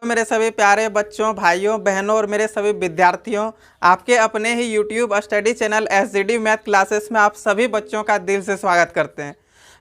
मेरे सभी प्यारे बच्चों, भाइयों, बहनों और मेरे सभी विद्यार्थियों, आपके अपने ही YouTube study channel SGD math classes में आप सभी बच्चों का दिल से स्वागत करते हैं।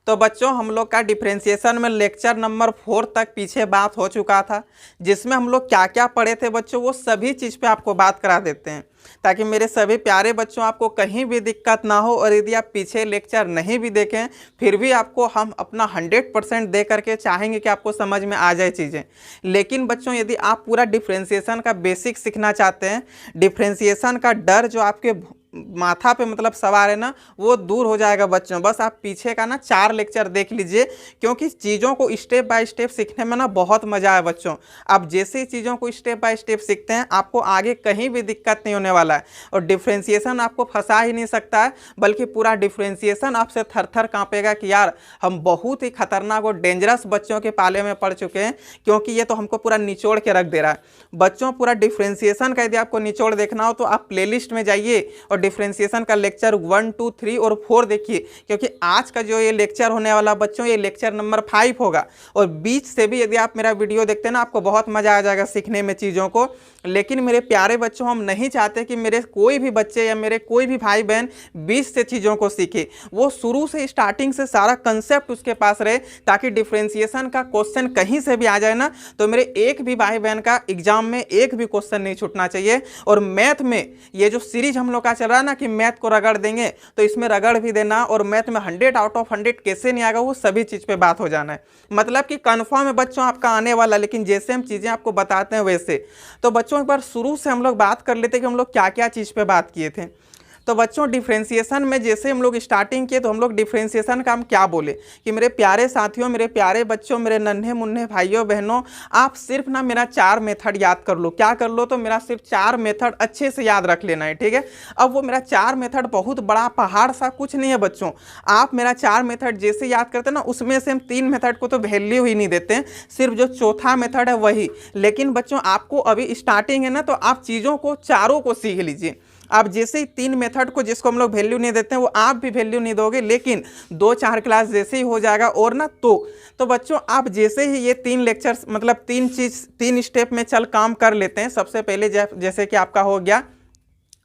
तो बच्चों, हम लोग का डिफरेंशिएशन में लेक्चर नंबर 4 तक पीछे बात हो चुका था, जिसमें हम लोग क्या क्या पढ़े थे बच्चों, वो सभी चीज़ पे आपको बात करा देते हैं ताकि मेरे सभी प्यारे बच्चों आपको कहीं भी दिक्कत ना हो। और यदि आप पीछे लेक्चर नहीं भी देखें फिर भी आपको हम अपना 100% दे करके चाहेंगे कि आपको समझ में आ जाए चीज़ें। लेकिन बच्चों, यदि आप पूरा डिफरेंशिएशन का बेसिक सीखना चाहते हैं, डिफरेंशिएशन का डर जो आपके माथा पे मतलब सवार है ना, वो दूर हो जाएगा बच्चों। बस आप पीछे का ना 4 लेक्चर देख लीजिए, क्योंकि चीज़ों को स्टेप बाय स्टेप सीखने में ना बहुत मज़ा है बच्चों। आप जैसे ही चीज़ों को स्टेप बाय स्टेप सीखते हैं, आपको आगे कहीं भी दिक्कत नहीं होने वाला है। और डिफरेंशिएशन आपको फंसा ही नहीं सकता है, बल्कि पूरा डिफरेंशिएशन आपसे थर थर कांपेगा कि यार हम बहुत ही खतरनाक और डेंजरस बच्चों के पाले में पड़ चुके हैं, क्योंकि ये तो हमको पूरा निचोड़ के रख दे रहा है बच्चों। पूरा डिफरेंशिएशन का यदि आपको निचोड़ देखना हो तो आप प्लेलिस्ट में जाइए और डिफरेंशिएशन का लेक्चर 1, 2, 3 और 4 देखिए, क्योंकि आज का जो ये लेक्चर होने वाला बच्चों, ये लेक्चर नंबर 5 होगा। और बीच से भी यदि आप मेरा वीडियो देखते हैं ना, आपको बहुत मजा आ जाएगा सीखने में चीज़ों को। लेकिन मेरे प्यारे बच्चों, हम नहीं चाहते कि मेरे कोई भी बच्चे या मेरे कोई भी भाई बहन बीच से चीज़ों को सीखे। वो शुरू से स्टार्टिंग से सारा कंसेप्ट उसके पास रहे, ताकि डिफरेंशिएशन का क्वेश्चन कहीं से भी आ जाए ना, तो मेरे एक भी भाई बहन का एग्जाम में एक भी क्वेश्चन नहीं छूटना चाहिए। और मैथ में ये जो सीरीज हम लोग का चल रहा है ना कि मैथ को रगड़ देंगे, तो इसमें रगड़ भी देना और मैथ में 100 आउट ऑफ 100 कैसे नहीं आएगा, वो सभी चीज़ पे बात हो जाना है। मतलब कि कन्फर्म है बच्चों आपका आने वाला, लेकिन जैसे हम चीज़ें आपको बताते हैं वैसे। तो बच्चों, एक बार शुरू से हम लोग बात कर लेते हैं कि हम लोग क्या क्या चीज़ पे बात किए थे। तो बच्चों, डिफरेंशिएशन में जैसे हम लोग स्टार्टिंग किए, तो हम लोग डिफरेंशिएशन का हम क्या बोले कि मेरे प्यारे साथियों, मेरे प्यारे बच्चों, मेरे नन्हे मुन्ने भाइयों बहनों, आप सिर्फ ना मेरा 4 मेथड याद कर लो। क्या कर लो? तो मेरा सिर्फ 4 मेथड अच्छे से याद रख लेना है, ठीक है। अब वो मेरा 4 मेथड बहुत बड़ा पहाड़ सा कुछ नहीं है बच्चों। आप मेरा 4 मेथड जैसे याद करते हैं ना, उसमें से हम 3 मेथड को तो वैल्यू ही नहीं देते हैं, सिर्फ जो चौथा मेथड है वही। लेकिन बच्चों, आपको अभी स्टार्टिंग है ना, तो आप चीज़ों को चारों को सीख लीजिए। आप जैसे ही 3 मेथड को जिसको हम लोग वैल्यू नहीं देते हैं, वो आप भी वैल्यू नहीं दोगे, लेकिन 2-4 क्लास जैसे ही हो जाएगा और ना तो बच्चों, आप जैसे ही ये 3 लेक्चर्स मतलब 3 स्टेप में चल काम कर लेते हैं। सबसे पहले जैसे कि आपका हो गया,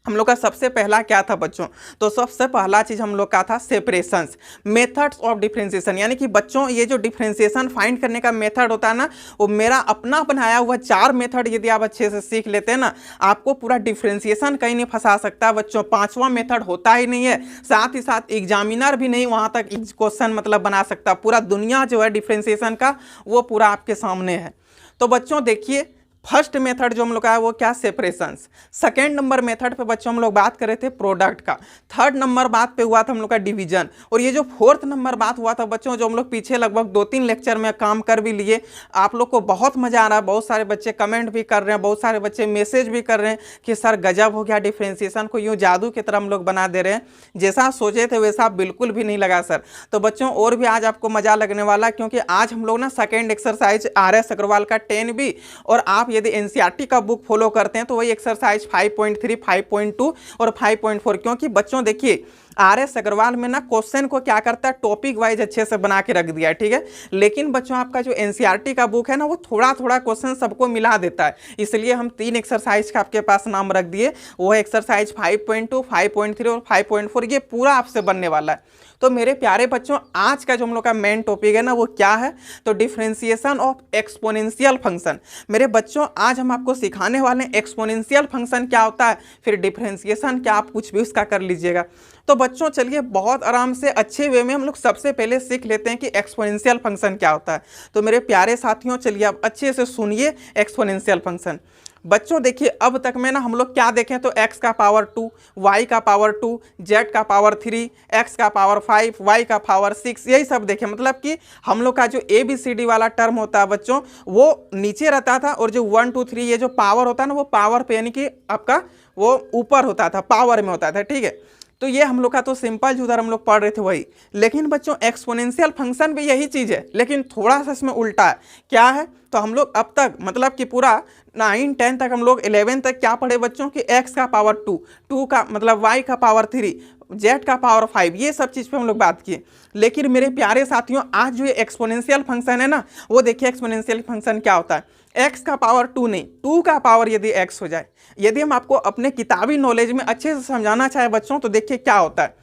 हम लोग का सबसे पहला क्या था बच्चों, तो सबसे पहला चीज़ हम लोग का था सेपरेशंस, मेथड्स ऑफ डिफरेंशिएशन। यानी कि बच्चों, ये जो डिफरेंशिएशन फाइंड करने का मेथड होता है ना, वो मेरा अपना बनाया हुआ 4 मेथड यदि आप अच्छे से सीख लेते हैं ना, आपको पूरा डिफरेंशिएशन कहीं नहीं फंसा सकता बच्चों। 5वां मेथड होता ही नहीं है, साथ ही साथ एग्जामिनर भी नहीं वहाँ तक क्वेश्चन मतलब बना सकता। पूरा दुनिया जो है डिफरेंशिएशन का, वो पूरा आपके सामने है। तो बच्चों देखिए, फर्स्ट मेथड जो हम लोग का है वो क्या, सेपरेशंस। सेकेंड नंबर मेथड पे बच्चों हम लोग बात कर रहे थे प्रोडक्ट का। थर्ड नंबर बात पे हुआ था हम लोग का डिवीजन। और ये जो फोर्थ नंबर बात हुआ था बच्चों, जो हम लोग पीछे लगभग 2-3 लेक्चर में काम कर भी लिए, आप लोग को बहुत मजा आ रहा है। बहुत सारे बच्चे कमेंट भी कर रहे हैं, बहुत सारे बच्चे मैसेज भी कर रहे हैं कि सर गजब हो गया, डिफरेंशिएशन को यूँ जादू की तरह हम लोग बना दे रहे हैं, जैसा सोचे थे वैसा बिल्कुल भी नहीं लगा सर। तो बच्चों, और भी आज आपको मजा लगने वाला, क्योंकि आज हम लोग ना सेकेंड एक्सरसाइज RS अग्रवाल का 10B, और आप यदि NCERT का बुक फॉलो करते हैं तो वही एक्सरसाइज 5.3, 5.2 और 5.4। क्योंकि बच्चों देखिए, RS अग्रवाल में ना क्वेश्चन को क्या करता है, टॉपिक वाइज अच्छे से बना के रख दिया है, ठीक है। लेकिन बच्चों, आपका जो NCERT का बुक है ना, वो थोड़ा थोड़ा क्वेश्चन सबको मिला देता है। इसलिए हम 3 एक्सरसाइज का आपके पास नाम रख दिए, वो है एक्सरसाइज 5.2, 5.3 और 5.4। ये पूरा आपसे बनने वाला है। तो मेरे प्यारे बच्चों, आज का जो हम लोग का मेन टॉपिक है ना, वो क्या है, तो डिफरेंशिएशन ऑफ एक्सपोनेंशियल फंक्शन। मेरे बच्चों, आज हम आपको सिखाने वाले हैं एक्सपोनेंशियल फंक्शन क्या होता है, फिर डिफरेंशिएशन क्या, आप कुछ भी उसका कर लीजिएगा। तो बच्चों चलिए, बहुत आराम से अच्छे वे में हम लोग सबसे पहले सीख लेते हैं कि एक्सपोनेंशियल फंक्शन क्या होता है। तो मेरे प्यारे साथियों, चलिए आप अच्छे से सुनिए एक्सपोनेंशियल फंक्शन। बच्चों देखिए, अब तक में ना हम लोग क्या देखें, तो x का पावर 2, y का पावर 2, z का पावर 3, x का पावर 5, y का पावर 6, यही सब देखें। मतलब कि हम लोग का जो ABCD वाला टर्म होता है बच्चों, वो नीचे रहता था, और जो 1, 2, 3 ये जो पावर होता है ना, वो पावर पे यानी कि आपका वो ऊपर होता था, पावर में होता था, ठीक है। तो ये हम लोग का तो सिंपल जो उधर हम लोग पढ़ रहे थे वही। लेकिन बच्चों, एक्सपोनेंशियल फंक्शन भी यही चीज़ है, लेकिन थोड़ा सा इसमें उल्टा है। क्या है, तो हम लोग अब तक मतलब कि पूरा 9, 10 तक हम लोग 11 तक क्या पढ़े बच्चों कि x का पावर 2, 2 का मतलब y का पावर 3, z का पावर 5, ये सब चीज़ पे हम लोग बात किए। लेकिन मेरे प्यारे साथियों, आज जो ये एक्सपोनेंशियल फंक्शन है ना, वो देखिए एक्सपोनेंशियल फंक्शन क्या होता है। x का पावर 2 नहीं, 2 का पावर यदि x हो जाए, यदि हम आपको अपने किताबी नॉलेज में अच्छे से समझाना चाहे बच्चों, तो देखिए क्या होता है।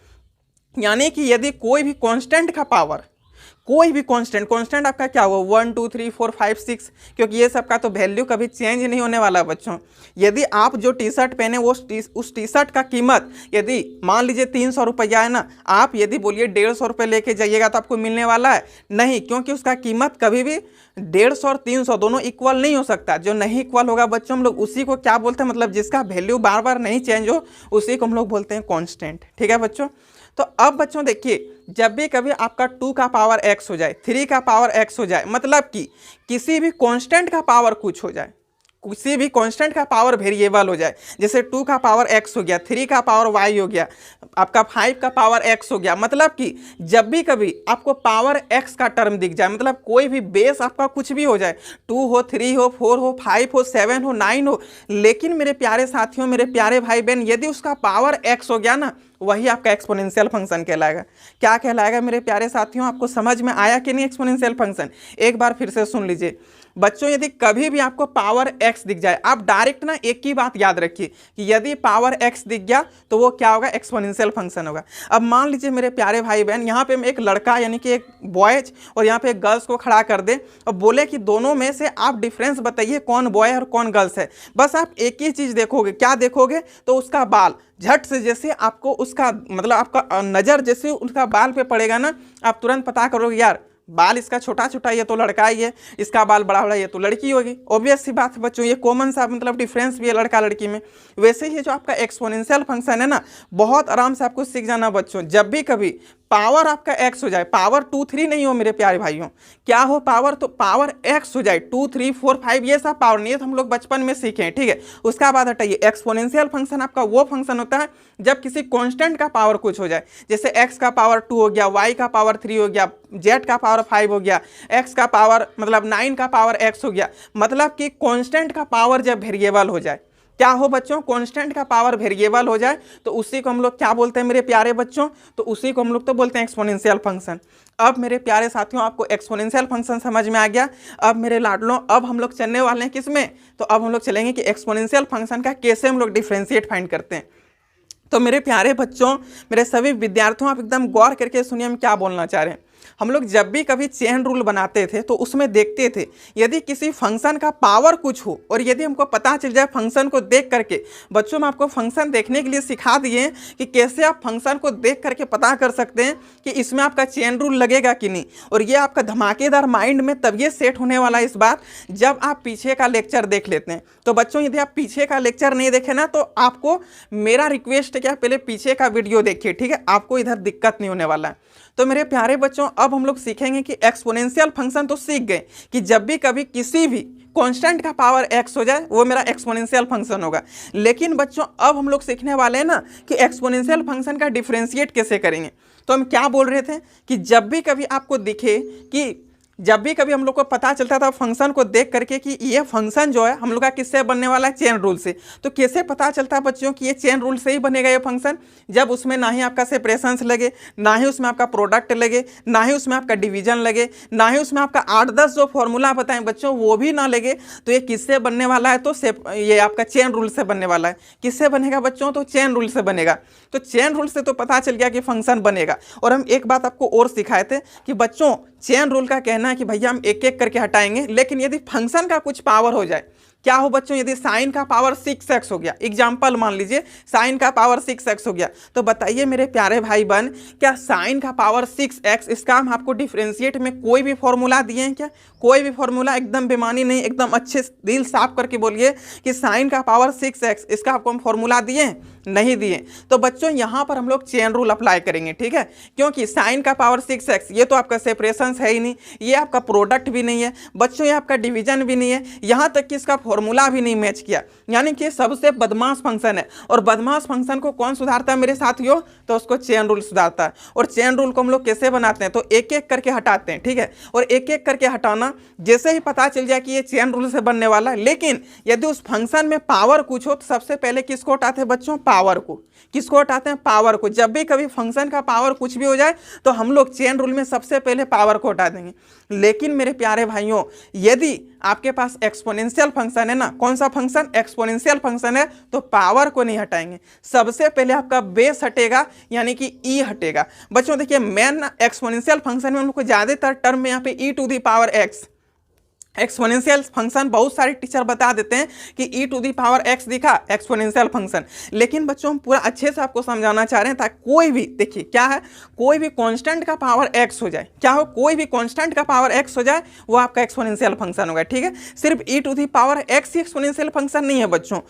यानी कि यदि कोई भी कांस्टेंट का पावर, कोई भी कांस्टेंट आपका क्या हुआ 1 2 3 4 5 6, क्योंकि ये सब का तो वैल्यू कभी चेंज नहीं होने वाला बच्चों। यदि आप जो टी शर्ट पहने उस टी शर्ट का कीमत यदि मान लीजिए 300 रुपया है ना, आप यदि बोलिए 150 रुपये लेके जाइएगा तो आपको मिलने वाला है नहीं, क्योंकि उसका कीमत कभी भी 150 और 300 दोनों इक्वल नहीं हो सकता। जो नहीं इक्वल होगा बच्चों, हम लोग उसी को क्या बोलते हैं, मतलब जिसका वैल्यू बार बार नहीं चेंज हो, उसी को हम लोग बोलते हैं कॉन्स्टेंट। ठीक है बच्चों। तो अब बच्चों देखिए, जब भी कभी आपका 2 का पावर x हो जाए, 3 का पावर x हो जाए, मतलब कि किसी भी कांस्टेंट का पावर कुछ हो जाए, किसी भी कांस्टेंट का पावर वेरिएबल हो जाए, जैसे 2 का पावर x हो गया, 3 का पावर y हो गया, आपका 5 का पावर x हो गया, मतलब कि जब भी कभी आपको पावर x का टर्म दिख जाए, मतलब कोई भी बेस आपका कुछ भी हो जाए, 2 हो, 3 हो, 4 हो, 5 हो, 7 हो, 9 हो, लेकिन मेरे प्यारे साथियों, मेरे प्यारे भाई बहन, यदि उसका पावर x हो गया ना, वही आपका एक्सपोनेंशियल फंक्शन कहलाएगा। क्या कहलाएगा मेरे प्यारे साथियों, आपको समझ में आया कि नहीं एक्सपोनेंशियल फंक्शन? एक बार फिर से सुन लीजिए बच्चों, यदि कभी भी आपको पावर x दिख जाए, आप डायरेक्ट ना एक ही बात याद रखिए कि यदि पावर x दिख गया तो वो क्या होगा, एक्सपोनेंशियल फंक्शन होगा। अब मान लीजिए मेरे प्यारे भाई बहन, यहाँ पे एक लड़का यानी कि एक बॉयज और यहाँ पे एक गर्ल्स को खड़ा कर दे और बोले कि दोनों में से आप डिफरेंस बताइए कौन बॉय है और कौन गर्ल्स है। बस आप एक ही चीज़ देखोगे, क्या देखोगे, तो उसका बाल। झट से जैसे आपको उसका मतलब आपका नज़र जैसे उसका बाल पे पड़ेगा ना, आप तुरंत पता करोगे यार बाल इसका छोटा छोटा ये तो लड़का ही है, इसका बाल बड़ा बड़ा ये तो लड़की होगी। ऑब्वियस सी बात है बच्चों, ये कॉमन सा मतलब डिफरेंस भी है लड़का लड़की में। वैसे ही जो आपका एक्सपोनेंशियल फंक्शन है ना, बहुत आराम से आपको सीख जाना बच्चों। जब भी कभी पावर आपका x हो जाए, पावर 2 3 नहीं हो मेरे प्यारे भाइयों, क्या हो पावर, तो पावर x हो जाए 2 3 4 5, ये सब पावर नहीं है, तो हम लोग बचपन में सीखे हैं। ठीक है, उसका बाद हटाइए। एक्सपोनेंशियल फंक्शन आपका वो फंक्शन होता है जब किसी कांस्टेंट का पावर कुछ हो जाए, जैसे x का पावर 2 हो गया, y का पावर 3 हो गया, z का पावर 5 हो गया, x का पावर मतलब 9 का पावर x हो गया, मतलब कि कांस्टेंट का पावर जब वेरिएबल हो जाए, क्या हो बच्चों, कांस्टेंट का पावर वेरिएबल हो जाए, तो उसी को हम लोग क्या बोलते हैं मेरे प्यारे बच्चों, तो उसी को हम लोग तो बोलते हैं एक्सपोनेंशियल फंक्शन। अब मेरे प्यारे साथियों, आपको एक्सपोनेंशियल फंक्शन समझ में आ गया। अब मेरे लाडलों, अब हम लोग चलने वाले हैं किस में, तो अब हम लोग चलेंगे कि एक्सपोनेंशियल फंक्शन का कैसे हम लोग डिफरेंशिएट फाइंड करते हैं। तो मेरे प्यारे बच्चों, मेरे सभी विद्यार्थियों, आप एकदम गौर करके सुनिए हम क्या बोलना चाह रहे हैं। हम लोग जब भी कभी चेन रूल बनाते थे तो उसमें देखते थे, यदि किसी फंक्शन का पावर कुछ हो और यदि हमको पता चल जाए फंक्शन को देख करके, बच्चों में आपको फंक्शन देखने के लिए सिखा दिए कि कैसे आप फंक्शन को देख करके पता कर सकते हैं कि इसमें आपका चेन रूल लगेगा कि नहीं। और ये आपका धमाकेदार माइंड में तब ये सेट होने वाला है इस बार जब आप पीछे का लेक्चर देख लेते हैं। तो बच्चों, यदि आप पीछे का लेक्चर नहीं देखे ना, तो आपको मेरा रिक्वेस्ट है कि आप पहले पीछे का वीडियो देखिए। ठीक है, आपको इधर दिक्कत नहीं होने वाला है। तो मेरे प्यारे बच्चों, अब हम लोग सीखेंगे कि एक्सपोनेंशियल फंक्शन तो सीख गए कि जब भी कभी किसी भी कांस्टेंट का पावर x हो जाए वो मेरा एक्सपोनेंशियल फंक्शन होगा। लेकिन बच्चों, अब हम लोग सीखने वाले हैं ना कि एक्सपोनेंशियल फंक्शन का डिफरेंशिएट कैसे करेंगे। तो हम क्या बोल रहे थे कि जब भी कभी आपको दिखे कि जब भी कभी हम लोग को पता चलता था फंक्शन को देख करके कि ये फंक्शन जो है हम लोग का किससे बनने वाला है, चेन रूल से। तो कैसे पता चलता है बच्चों कि ये चेन रूल से ही बनेगा ये फंक्शन, जब उसमें ना ही आपका सेपरेशंस लगे, ना ही उसमें आपका प्रोडक्ट लगे, ना ही उसमें आपका डिवीजन लगे, ना ही उसमें आपका 8-10 जो फॉर्मूला बताएं बच्चों वो भी ना लगे। तो ये किससे बनने वाला है, तो ये आपका चेन रूल से बनने वाला है। किससे बनेगा बच्चों, तो चेन रूल से बनेगा। तो चेन रूल से तो पता चल गया कि फंक्शन बनेगा। और हम एक बात आपको और सिखाए थे कि बच्चों, चेन रूल का कहना है कि भैया हम एक एक करके हटाएंगे, लेकिन यदि फंक्शन का कुछ पावर हो जाए, क्या हो बच्चों, यदि साइन का पावर 6x हो गया, एग्जाम्पल मान लीजिए साइन का पावर 6x हो गया, तो बताइए मेरे प्यारे भाई बहन, क्या साइन का पावर 6x, इसका हम आपको डिफरेंशिएट में कोई भी फॉर्मूला दिए हैं क्या? कोई भी फॉर्मूला, एकदम बेमानी नहीं, एकदम अच्छे दिल साफ करके बोलिए कि साइन का पावर 6x, इसका आपको हम फॉर्मूला दिए हैं? नहीं दिए। तो बच्चों, यहाँ पर हम लोग चेन रूल अप्लाई करेंगे। ठीक है, क्योंकि साइन का पावर 6x ये तो आपका सेपरेशंस है ही नहीं, ये आपका प्रोडक्ट भी नहीं है बच्चों, ये आपका डिवीजन भी नहीं है, यहाँ तक कि इसका फॉर्मूला भी नहीं मैच किया। यानी कि सबसे बदमाश फंक्शन है। और बदमाश फंक्शन को कौन सुधारता है मेरे साथियों, तो उसको चेन रूल सुधारता है। और चेन रूल को हम लोग कैसे बनाते हैं, तो एक एक करके हटाते हैं। ठीक है, और एक एक करके हटाना, जैसे ही पता चल जाए कि ये चेन रूल से बनने वाला है, लेकिन यदि उस फंक्शन में पावर कुछ हो तो सबसे पहले किसको हटाते हैं बच्चों, पावर को। किसको हटाते हैं? पावर को। जब भी कभी फंक्शन का पावर कुछ भी हो जाए तो हम लोग चेन रूल में सबसे पहले पावर को हटा देंगे। लेकिन मेरे प्यारे भाइयों, यदि आपके पास एक्सपोनेंशियल फंक्शन है ना, कौन सा फंक्शन? एक्सपोनेंशियल फंक्शन है, तो पावर को नहीं हटाएंगे। सबसे पहले आपका बेस हटेगा, यानी कि ई हटेगा। बच्चों देखिए, मेन एक्सपोनेंशियल फंक्शन में हम लोग को ज्यादातर टर्म में यहाँ पे e to the power x, exponential function बहुत सारे टीचर बता देते हैं कि e to the power x दिखा एक्सपोनेंशियल फंक्शन। लेकिन बच्चों हम पूरा अच्छे से आपको समझाना चाह रहे हैं ताकि कोई भी, देखिए क्या है, कोई भी कांस्टेंट का पावर एक्स हो जाए, क्या हो, कोई भी कांस्टेंट का पावर एक्स हो जाए वो आपका एक्सपोनेंशियल फंक्शन होगा। ठीक है, सिर्फ e to the power x ही एक्सपोनेंशियल फंक्शन नहीं है बच्चों,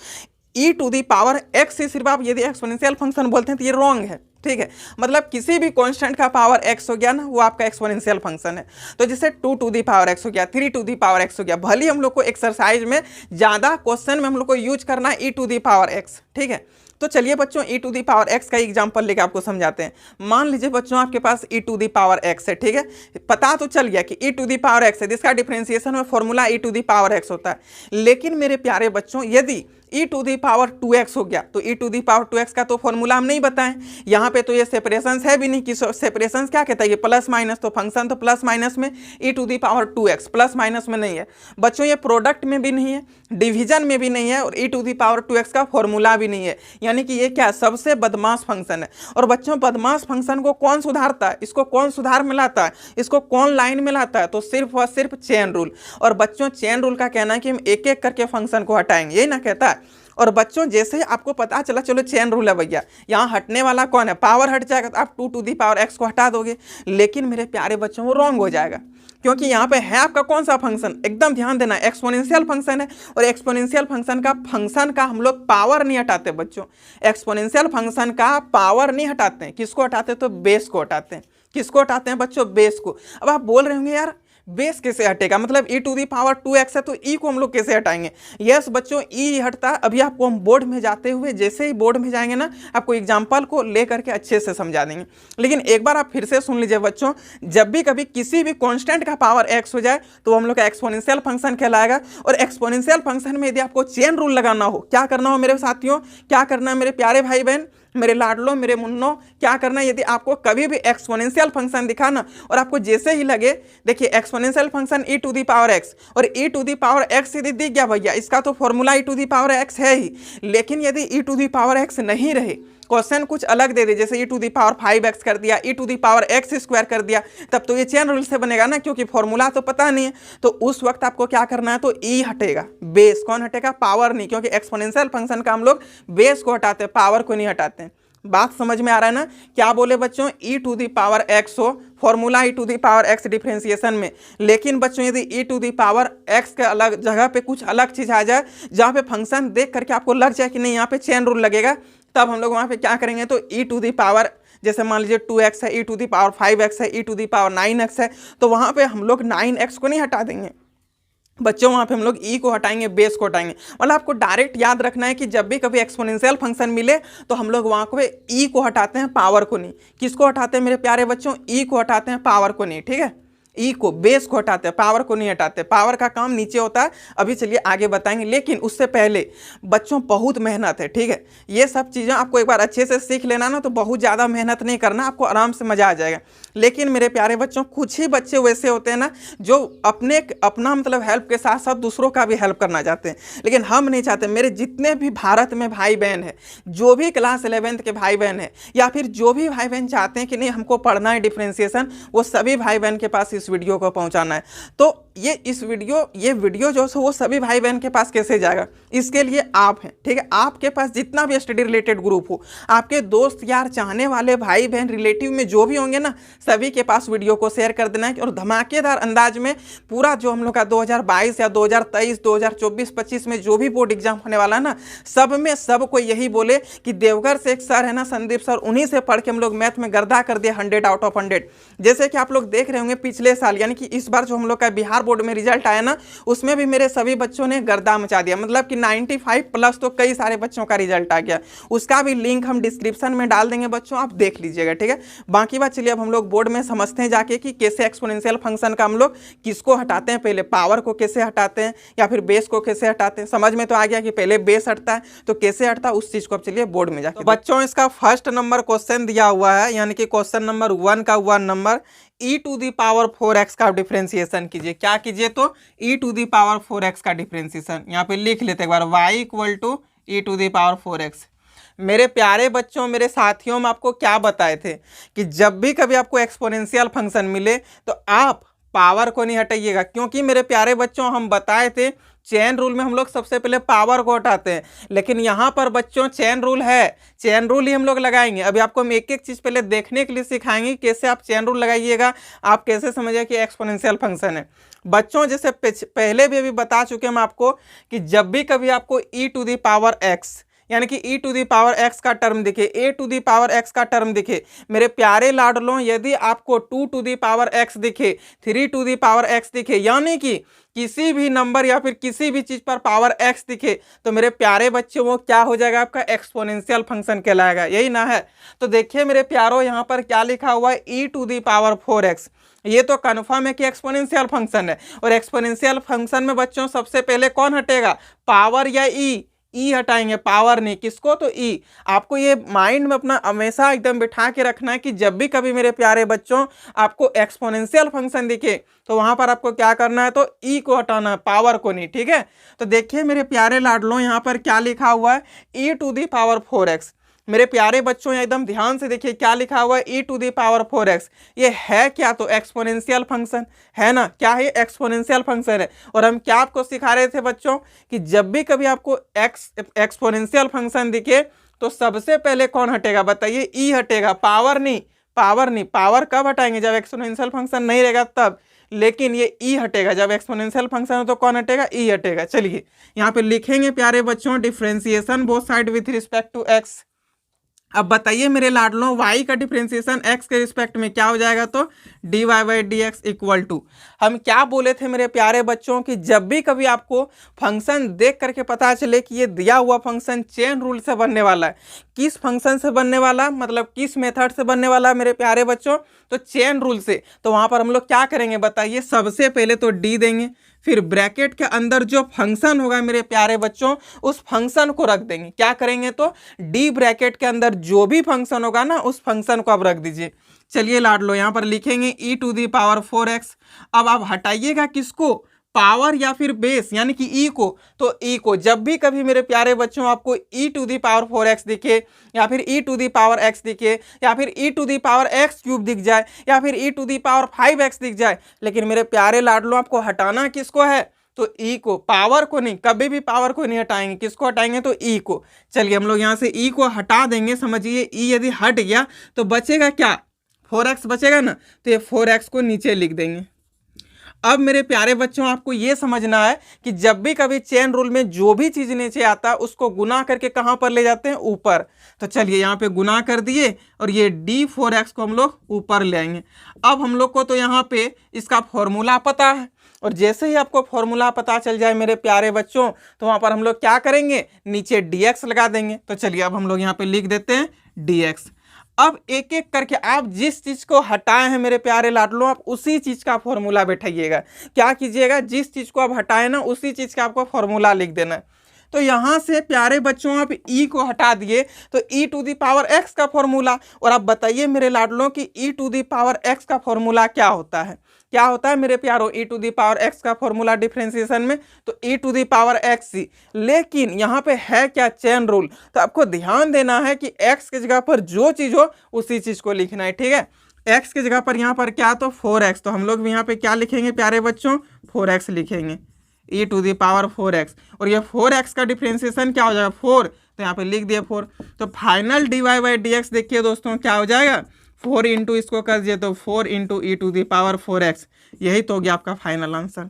e to the power x ही सिर्फ आप यदि एक्सपोनेंशियल फंक्शन बोलते हैं तो ये रॉन्ग है। ठीक है, मतलब किसी भी कांस्टेंट का पावर एक्स हो गया ना, वो आपका एक्सपोनेंशियल फंक्शन है। तो जैसे 2 टू दी पावर एक्स हो गया, 3 टू दी पावर एक्स हो गया। भले हम लोग को एक्सरसाइज में ज़्यादा क्वेश्चन में हम लोग को यूज करना है e to the power x. ठीक है, तो चलिए बच्चों e to the power x का एग्जांपल लेके आपको समझाते हैं। मान लीजिए बच्चों आपके पास e to the power x है। ठीक है, पता तो चल गया कि e to the power x है, जिसका डिफरेंशिएशन में formula e to the power x होता है। लेकिन मेरे प्यारे बच्चों, यदि e to the power 2x हो गया तो e to the power 2x का तो फॉर्मूला हम नहीं बताएं। यहाँ पे तो ये सेपरेशन है भी नहीं कि सेपरेशन क्या कहता है, ये प्लस माइनस, तो फंक्शन तो प्लस माइनस में, e to the power 2x plus minus में नहीं है बच्चों, ये प्रोडक्ट में भी नहीं है, डिवीजन में भी नहीं है, और e to the power 2x का फॉर्मूला भी नहीं है। यानी कि ये क्या, सबसे बदमाश फंक्शन है। और बच्चों बदमाश फंक्शन को कौन सुधारता है, इसको कौन सुधार में लाता है, इसको कौन लाइन में लाता है? तो सिर्फ और सिर्फ चेन रूल। और बच्चों चेन रूल का कहना है कि हम एक एक करके फंक्शन को हटाएंगे, यही ना कहता है। और बच्चों जैसे ही आपको पता चला चलो चेन रूल है भैया, यहाँ हटने वाला कौन है, पावर हट जाएगा, तो आप 2 टू दी पावर एक्स को हटा दोगे। लेकिन मेरे प्यारे बच्चों वो रॉन्ग हो जाएगा, क्योंकि यहाँ पे है आपका कौन सा फंक्शन, एकदम ध्यान देना, एक्सपोनेंशियल फंक्शन है। और एक्सपोनेंशियल फंक्शन का हम लोग पावर नहीं हटाते बच्चों, एक्सपोनेंशियल फंक्शन का पावर नहीं हटाते हैं। किसको हटाते हैं? तो बेस को हटाते हैं। किसको हटाते हैं बच्चों? बेस को। अब आप बोल रहे होंगे यार बेस कैसे हटेगा, मतलब ई टू दी पावर 2x है तो ई को हम लोग कैसे हटाएंगे? यस बच्चों, ई हटता है। अभी आपको हम बोर्ड में जाते हुए, जैसे ही बोर्ड में जाएंगे ना, आपको एग्जांपल को लेकर के अच्छे से समझा देंगे। लेकिन एक बार आप फिर से सुन लीजिए बच्चों, जब भी कभी किसी भी कांस्टेंट का पावर x हो जाए तो हम लोग का एक्सपोनेंशियल फंक्शन कहलाएगा। और एक्सपोनेंशियल फंक्शन में यदि आपको चेन रूल लगाना हो, क्या करना हो मेरे साथियों, क्या करना है मेरे प्यारे भाई बहन, मेरे लाडलो, मेरे मुन्नो, क्या करना है, यदि आपको कभी भी एक्सपोनेंशियल फंक्शन दिखा ना, और आपको जैसे ही लगे, देखिए exponential function e to the power x, और e to the power x यदि दिख गया भैया, इसका तो formula e to the power x है ही। लेकिन यदि e to the power x नहीं रहे, क्वेश्चन कुछ अलग दे दे, जैसे ई टू दी पावर 5x कर दिया, e to the power x square कर दिया, तब तो ये चेन रूल से बनेगा ना, क्योंकि फॉर्मूला तो पता नहीं है। तो उस वक्त आपको क्या करना है, तो ई हटेगा, बेस। कौन हटेगा? पावर नहीं, क्योंकि एक्सपोनेंशियल फंक्शन का हम लोग बेस को हटाते हैं, पावर को नहीं हटाते हैं। बात समझ में आ रहा है ना? क्या बोले बच्चों, e to the power x हो, formula e to the power x differentiation में। लेकिन बच्चों यदि e to the power x के अलग जगह पे कुछ अलग चीज आ जाए, जहाँ पे फंक्शन देख करके आपको लग जाए कि नहीं यहाँ पे चेन रूल लगेगा, तब हम लोग वहाँ पे क्या करेंगे, तो ई टू दी पावर, जैसे मान लीजिए 2x है, e to the power 5x है, e to the power 9x है, तो वहाँ पे हम लोग 9x को नहीं हटा देंगे बच्चों, वहाँ पे हम लोग ई को हटाएंगे, बेस को हटाएंगे। मतलब आपको डायरेक्ट याद रखना है कि जब भी कभी एक्सपोनेंशियल फंक्शन मिले तो हम लोग वहाँ पे ई को हटाते हैं, पावर को नहीं। किसको हटाते हैं मेरे प्यारे बच्चों? ई को हटाते हैं, पावर को नहीं। ठीक है, ई को, बेस को हटाते हैं, पावर को नहीं हटाते। पावर का काम नीचे होता है, अभी चलिए आगे बताएंगे। लेकिन उससे पहले बच्चों बहुत मेहनत है। ठीक है, ये सब चीज़ें आपको एक बार अच्छे से सीख लेना ना, तो बहुत ज़्यादा मेहनत नहीं करना, आपको आराम से मज़ा आ जाएगा। लेकिन मेरे प्यारे बच्चों, कुछ ही बच्चे वैसे होते हैं ना जो अपना मतलब हेल्प के साथ साथ दूसरों का भी हेल्प करना चाहते हैं। लेकिन हम नहीं चाहते। मेरे जितने भी भारत में भाई बहन है, जो भी क्लास 11th के भाई बहन है, या फिर जो भी भाई बहन चाहते हैं कि नहीं हमको पढ़ना है डिफरेंशिएशन, वो सभी भाई बहन के पास इस वीडियो को पहुंचाना है। तो ये वीडियो जो है वो सभी भाई बहन के पास कैसे जाएगा, इसके लिए आप हैं। ठीक है, आपके पास जितना भी स्टडी रिलेटेड ग्रुप हो, आपके दोस्त यार, चाहने वाले भाई बहन, रिलेटिव में जो भी होंगे ना, सभी के पास वीडियो को शेयर कर देना है। और धमाकेदार अंदाज में पूरा जो हम लोग का 2022 या 2023, 2024, 25 में जो भी बोर्ड एग्जाम होने वाला है ना, सब में सबको यही बोले कि देवघर से एक सर है ना, संदीप सर, उन्हीं से पढ़ के हम लोग मैथ में गर्दा कर दिया 100 आउट ऑफ 100। जैसे कि आप लोग देख रहे होंगे पिछले पिछले साल यानी कि इस बार जो हम लोग का बिहार बोर्ड में रिजल्ट आया ना, उसमें भी मेरे सभी बच्चों ने गर्दा मचा दिया, मतलब कि 95 प्लस तो कई सारे बच्चों का रिजल्ट आ गया। उसका भी लिंक हम डिस्क्रिप्शन में डाल देंगे बच्चों, आप देख लीजिएगा, ठीक है। बाकी बात चलिए अब हम लोग बोर्ड में समझते हैं जाके कि कैसे एक्सपोनेंशियल फंक्शन का हम लोग किसको हटाते हैं, पहले पावर को कैसे हटाते हैं या फिर बेस को कैसे हटाते हैं। समझ में तो आ गया कि पहले बेस हटता है तो कैसे हटता है, उस चीज को अब चलिए बोर्ड में जाके बच्चों इसका फर्स्ट नंबर क्वेश्चन दिया हुआ है, यानी कि क्वेश्चन नंबर 1 का 1 number e to the power 4x का डिफरेंशिएशन कीजिए। क्या कीजिए तो e to the power 4x का डिफरेंशिएशन यहाँ पे लिख लेते एक बार, y equal to e to the power 4x। मेरे प्यारे बच्चों, मेरे साथियों, में आपको क्या बताए थे कि जब भी कभी आपको एक्सपोनेंशियल फंक्शन मिले तो आप पावर को नहीं हटाइएगा, क्योंकि मेरे प्यारे बच्चों हम बताए थे चेन रूल में हम लोग सबसे पहले पावर को हटाते हैं, लेकिन यहाँ पर बच्चों चेन रूल है, चेन रूल ही हम लोग लगाएंगे। अभी आपको हम एक एक चीज़ पहले देखने के लिए सिखाएंगे कैसे आप चेन रूल लगाइएगा, आप कैसे समझिए कि एक्सपोनेंशियल फंक्शन है। बच्चों जैसे पहले भी अभी बता चुके हम आपको कि जब भी कभी आपको e to the power x यानी कि e to the power x का टर्म दिखे, a to the power x का टर्म दिखे, मेरे प्यारे लाडलों, यदि आपको 2 टू दी पावर x दिखे, 3 टू दी पावर x दिखे, यानी कि किसी भी नंबर या फिर किसी भी चीज पर पावर x दिखे, तो मेरे प्यारे बच्चों वो क्या हो जाएगा, आपका एक्सपोनेंशियल फंक्शन कहलाएगा, यही ना है। तो देखिए मेरे प्यारों, यहाँ पर क्या लिखा हुआ है, e to the power 4x। ये तो कन्फर्म है कि एक्सपोनेंशियल फंक्शन है, और एक्सपोनेंशियल फंक्शन में बच्चों सबसे पहले कौन हटेगा, पावर या ई हटाएंगे, पावर नहीं, किसको तो ई। आपको ये माइंड में अपना हमेशा एकदम बिठा के रखना है कि जब भी कभी मेरे प्यारे बच्चों आपको एक्सपोनेंशियल फंक्शन दिखे तो वहां पर आपको क्या करना है, तो ई को हटाना है, पावर को नहीं, ठीक है। तो देखिए मेरे प्यारे लाडलों, यहाँ पर क्या लिखा हुआ है, e to the power 4x। मेरे प्यारे बच्चों एकदम ध्यान से देखिए क्या लिखा हुआ है, e to the power 4x। ये है क्या, तो एक्सपोनेंशियल फंक्शन है ना, क्या है, एक्सपोनेंशियल फंक्शन है। और हम क्या आपको सिखा रहे थे बच्चों कि जब भी कभी आपको एक्सपोनेंशियल फंक्शन दिखे तो सबसे पहले कौन हटेगा, बताइए, ई हटेगा, पावर नहीं, पावर नहीं। पावर कब हटाएंगे, जब एक्सपोनेंशियल फंक्शन नहीं रहेगा तब, लेकिन ये ई हटेगा, जब एक्सपोनेंशियल फंक्शन हो तो कौन हटेगा, ई हटेगा। चलिए यहाँ पे लिखेंगे प्यारे बच्चों, differentiation both side with respect to x. अब बताइए मेरे लाडलों, y का डिफरेंशिएशन x के रिस्पेक्ट में क्या हो जाएगा, तो dy by d x equal to, हम क्या बोले थे मेरे प्यारे बच्चों कि जब भी कभी आपको फंक्शन देख करके पता चले कि ये दिया हुआ फंक्शन चेन रूल से बनने वाला है, किस फंक्शन से बनने वाला, मतलब किस मेथड से बनने वाला मेरे प्यारे बच्चों, तो चेन रूल से, तो वहां पर हम लोग क्या करेंगे बताइए, सबसे पहले तो डी देंगे, फिर ब्रैकेट के अंदर जो फंक्शन होगा मेरे प्यारे बच्चों उस फंक्शन को रख देंगे। क्या करेंगे, तो डी ब्रैकेट के अंदर जो भी फंक्शन होगा ना उस फंक्शन को आप रख दीजिए। चलिए लाडलो, यहाँ पर लिखेंगे e to the power 4x। अब आप हटाइएगा किसको, पावर या फिर बेस यानी कि ई को, तो ई को जब भी कभी मेरे प्यारे बच्चों आपको e to the power 4x दिखे या फिर e to the power x दिखे या फिर e to the power x cube दिख जाए या फिर e to the power 5x दिख जाए, लेकिन मेरे प्यारे लाडलों आपको हटाना किसको है, तो ई को, पावर को नहीं, कभी भी पावर को नहीं हटाएंगे, किसको हटाएंगे, तो ई को। चलिए हम लोग यहाँ से ई को हटा देंगे, समझिए ई यदि हट गया तो बचेगा क्या, 4x बचेगा ना, तो ये 4x को नीचे लिख देंगे। अब मेरे प्यारे बच्चों आपको ये समझना है कि जब भी कभी चेन रूल में जो भी चीज नीचे आता है उसको गुना करके कहां पर ले जाते हैं, ऊपर। तो चलिए यहाँ पे गुना कर दिए और ये d4x को हम लोग ऊपर ले आएंगे। अब हम लोग को तो यहाँ पे इसका फॉर्मूला पता है, और जैसे ही आपको फॉर्मूला पता चल जाए मेरे प्यारे बच्चों तो वहां पर हम लोग क्या करेंगे, नीचे dx लगा देंगे। तो चलिए अब हम लोग यहाँ पे लिख देते हैं dx। अब एक एक करके आप जिस चीज को हटाए हैं मेरे प्यारे लाडलों आप उसी चीज का फॉर्मूला बैठाइएगा। क्या कीजिएगा, जिस चीज को आप हटाए ना उसी चीज का आपको फॉर्मूला लिख देना है। तो यहां से प्यारे बच्चों आप e को हटा दिए तो e to the power x का फॉर्मूला, और आप बताइए मेरे लाडलों कि e to the power x का फॉर्मूला क्या होता है, क्या होता है मेरे प्यारों, e to the power x का फॉर्मूला डिफरेंशिएशन में, तो e to the power x ही। लेकिन यहाँ पे है क्या, चेन रूल। तो आपको ध्यान देना है कि x की जगह पर जो चीज हो उसी चीज को लिखना है, ठीक है। x की जगह पर यहाँ पर क्या, तो 4x, तो हम लोग यहाँ पे क्या लिखेंगे प्यारे बच्चों, 4x लिखेंगे, e to the power 4x। और ये 4x का डिफरेंशिएशन क्या हो जाएगा, 4, तो यहाँ पे लिख दिया 4। तो final dy by d x देखिए दोस्तों क्या हो जाएगा, 4 इंटू इसको कर दिए तो 4 into e to the power 4x। यही तो हो गया आपका फाइनल आंसर।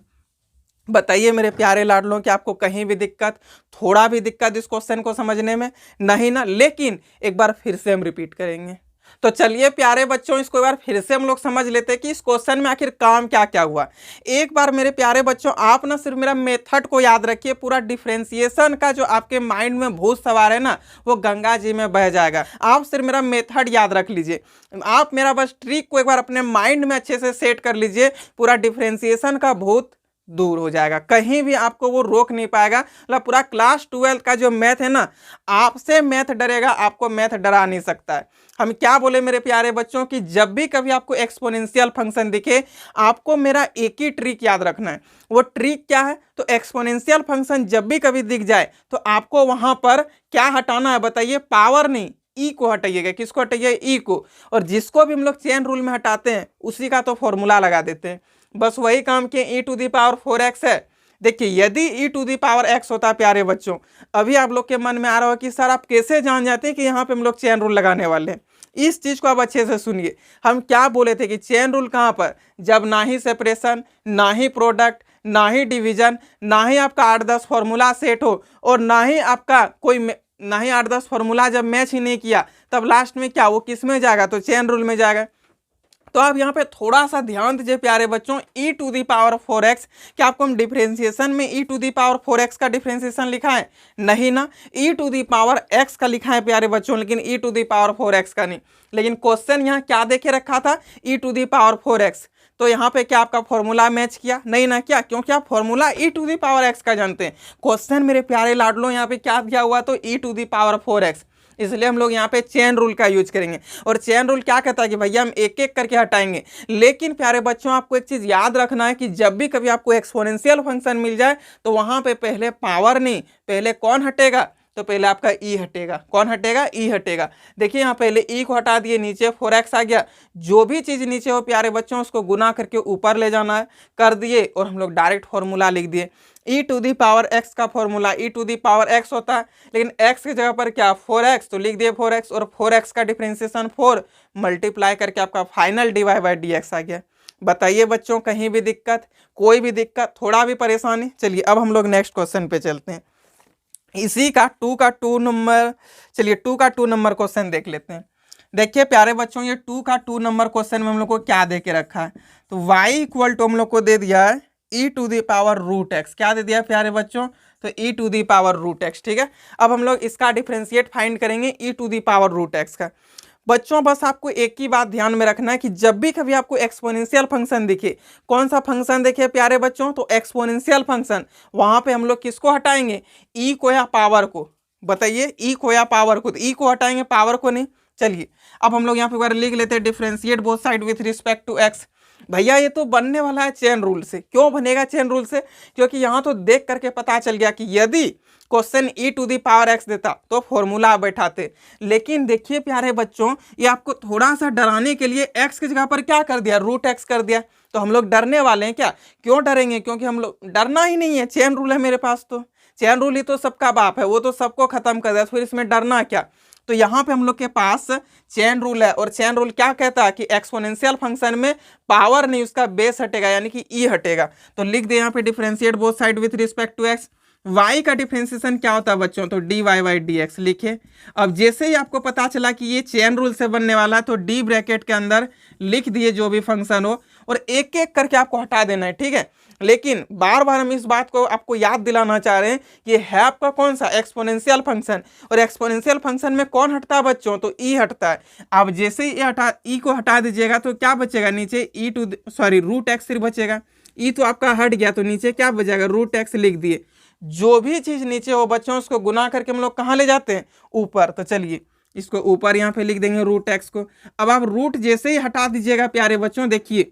बताइए मेरे प्यारे लाडलों कि आपको कहीं भी दिक्कत, थोड़ा भी दिक्कत इस क्वेश्चन को समझने में नहीं ना, लेकिन एक बार फिर से हम रिपीट करेंगे। तो चलिए प्यारे बच्चों, इसको एक बार फिर से हम लोग समझ लेते हैं कि इस क्वेश्चन में आखिर काम क्या क्या हुआ। एक बार मेरे प्यारे बच्चों आप ना सिर्फ मेरा मेथड को याद रखिए, पूरा डिफरेंशिएशन का जो आपके माइंड में भूत सवार है ना, वो गंगा जी में बह जाएगा। आप सिर्फ मेरा मेथड याद रख लीजिए, आप मेरा बस ट्रिक को एक बार अपने माइंड में अच्छे से सेट कर लीजिए, पूरा डिफरेंशिएशन का भूत दूर हो जाएगा, कहीं भी आपको वो रोक नहीं पाएगा। मतलब पूरा क्लास 12 का जो मैथ है ना, आपसे मैथ डरेगा, आपको मैथ डरा नहीं सकता है। हम क्या बोले मेरे प्यारे बच्चों कि जब भी कभी आपको एक्सपोनेंशियल फंक्शन दिखे, आपको मेरा एक ही ट्रिक याद रखना है। वो ट्रिक क्या है? तो एक्सपोनेंशियल फंक्शन जब भी कभी दिख जाए तो आपको वहां पर क्या हटाना है बताइए? पावर नहीं, ई को हटाइएगा। किसको हटाइए? ई को। और जिसको भी हम लोग चेन रूल में हटाते हैं उसी का तो फॉर्मूला लगा देते हैं। बस वही काम किए, ई टू दी पावर 4x है। देखिए यदि e to the power x होता प्यारे बच्चों, अभी आप लोग के मन में आ रहा हो कि सर आप कैसे जान जाते हैं कि यहाँ पे हम लोग चेन रूल लगाने वाले हैं। इस चीज को आप अच्छे से सुनिए। हम क्या बोले थे कि चेन रूल कहाँ पर? जब ना ही सेपरेशन, ना ही प्रोडक्ट, ना ही डिवीजन, ना ही आपका 8-10 फॉर्मूला सेट हो, और ना ही आपका ना ही 8-10 फॉर्मूला जब मैच ही नहीं किया, तब लास्ट में क्या वो किस में जाएगा? तो चेन रूल में जाएगा। तो आप यहाँ पे थोड़ा सा ध्यान दीजिए प्यारे बच्चों, e to the power 4x, क्या आपको हम डिफरेंशिएशन में e to the power 4x का डिफरेंशिएशन लिखा है? नहीं ना, ई टू दी पावर x का लिखा है प्यारे बच्चों, लेकिन ई टू दी पावर 4x का नहीं। लेकिन क्वेश्चन यहाँ क्या देखे रखा था? ई टू दी पावर 4x। तो यहाँ पे क्या आपका फॉर्मूला मैच किया? नहीं ना। क्या? क्योंकि आप formula e to the power x का जानते हैं। क्वेश्चन मेरे प्यारे लाडलो यहाँ पे क्या दिया हुआ? तो e to the power 4x, इसलिए हम लोग यहाँ पे चेन रूल का यूज करेंगे। और चेन रूल क्या कहता है कि भैया हम एक एक करके हटाएंगे। लेकिन प्यारे बच्चों आपको एक चीज याद रखना है कि जब भी कभी आपको एक्सपोनेंशियल फंक्शन मिल जाए तो वहां पे पहले पावर नहीं, पहले कौन हटेगा? तो पहले आपका ई हटेगा। कौन हटेगा? ई हटेगा। देखिए यहाँ पहले ई को हटा दिए, नीचे 4x आ गया। जो भी चीज नीचे हो प्यारे बच्चों उसको गुना करके ऊपर ले जाना है, कर दिए, और हम लोग डायरेक्ट फॉर्मूला लिख दिए। E to the power x का formula e to the power x होता है, लेकिन x की जगह पर क्या? 4x, तो लिख दिए 4x, और 4x का डिफरेंशिएशन 4 मल्टीप्लाई करके आपका फाइनल dy बाई dx आ गया। बताइए बच्चों कहीं भी दिक्कत, कोई भी दिक्कत, थोड़ा भी परेशानी? चलिए अब हम लोग नेक्स्ट क्वेश्चन पे चलते हैं। इसी का 2 का 2 नंबर, चलिए 2 का 2 नंबर क्वेश्चन देख लेते हैं। देखिए प्यारे बच्चों ये 2 का 2 नंबर क्वेश्चन में हम लोग को क्या दे के रखा है? तो y इक्वल टू हम लोग को दे दिया है e to the power root x. क्या दे दिया प्यारे बच्चों? तो e to the power root x. ठीक है, अब हम लोग इसका डिफरेंशिएट फाइंड करेंगे e to the power root x का। बच्चों बस आपको एक ही बात ध्यान में रखना है कि जब भी कभी आपको एक्सपोनेंशियल फंक्शन दिखे, कौन सा फंक्शन देखे प्यारे बच्चों? तो एक्सपोनेंशियल फंक्शन, वहां पे हम लोग किसको हटाएंगे? ई को या पावर को? बताइए, ई को या पावर को? तो ई को हटाएंगे, पावर को नहीं। चलिए अब हम लोग यहाँ पे लिख लेते हैं differentiate both side with respect to x. भैया ये तो बनने वाला है चेन रूल से। क्यों बनेगा चेन रूल से? क्योंकि यहाँ तो देख करके पता चल गया कि यदि question e to the power x देता तो फॉर्मूला बैठाते। लेकिन देखिए प्यारे बच्चों, ये आपको थोड़ा सा डराने के लिए एक्स की जगह पर क्या कर दिया? रूट एक्स कर दिया। तो हम लोग डरने वाले हैं क्या? क्यों डरेंगे? क्योंकि हम लोग डरना ही नहीं है, चेन रूल है मेरे पास। तो चेन रूल ही तो सबका बाप है, वो तो सबको खत्म कर दिया, फिर इसमें डरना क्या? तो यहाँ पे हम लोग के पास चेन रूल है, और चेन रूल क्या कहता है कि एक्सपोनेंशियल फंक्शन में पावर नहीं, उसका बेस हटेगा, यानी कि ई हटेगा। तो लिख दे यहाँ पे differentiate both side with respect to x. y का डिफरेंशिएशन क्या होता है बच्चों? तो dy बाई dx लिखे। अब जैसे ही आपको पता चला कि ये चेन रूल से बनने वाला है, तो डी ब्रैकेट के अंदर लिख दिए जो भी फंक्शन हो, और एक एक करके आपको हटा देना है। ठीक है, लेकिन बार बार हम इस बात को आपको याद दिलाना चाह रहे हैं, ये है आपका कौन सा? Exponential function. और एक्सपोनेंशियल फंक्शन में कौन हटता है बच्चों? तो ई हटता है। अब जैसे ही ई को हटा दीजिएगा तो क्या बचेगा? नीचे रूट एक्स सिर्फ बचेगा। ई तो आपका हट गया, तो नीचे क्या बचेगा? रूट एक्स लिख दिए। जो भी चीज नीचे हो बच्चों उसको गुना करके हम लोग कहाँ ले जाते हैं? ऊपर। तो चलिए इसको ऊपर यहाँ पे लिख देंगे रूट एक्स को। अब आप रूट जैसे ही हटा दीजिएगा प्यारे बच्चों, देखिए